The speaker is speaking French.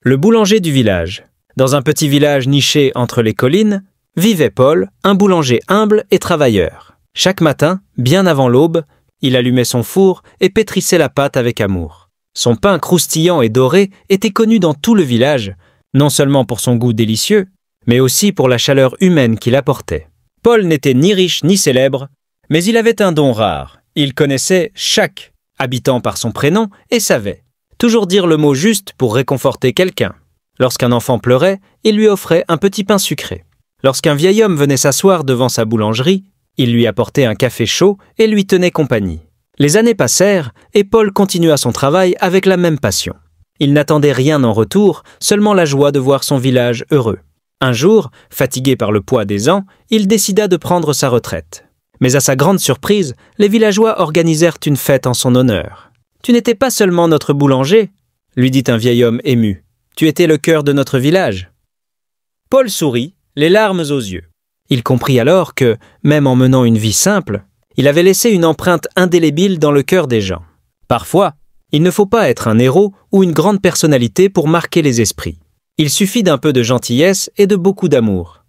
Le boulanger du village. Dans un petit village niché entre les collines, vivait Paul, un boulanger humble et travailleur. Chaque matin, bien avant l'aube, il allumait son four et pétrissait la pâte avec amour. Son pain croustillant et doré était connu dans tout le village, non seulement pour son goût délicieux, mais aussi pour la chaleur humaine qu'il apportait. Paul n'était ni riche ni célèbre, mais il avait un don rare. Il connaissait chaque habitant par son prénom et savait toujours dire le mot juste pour réconforter quelqu'un. Lorsqu'un enfant pleurait, il lui offrait un petit pain sucré. Lorsqu'un vieil homme venait s'asseoir devant sa boulangerie, il lui apportait un café chaud et lui tenait compagnie. Les années passèrent et Paul continua son travail avec la même passion. Il n'attendait rien en retour, seulement la joie de voir son village heureux. Un jour, fatigué par le poids des ans, il décida de prendre sa retraite. Mais à sa grande surprise, les villageois organisèrent une fête en son honneur. « Tu n'étais pas seulement notre boulanger » lui dit un vieil homme ému. « Tu étais le cœur de notre village. » Paul sourit, les larmes aux yeux. Il comprit alors que, même en menant une vie simple, il avait laissé une empreinte indélébile dans le cœur des gens. Parfois, il ne faut pas être un héros ou une grande personnalité pour marquer les esprits. Il suffit d'un peu de gentillesse et de beaucoup d'amour.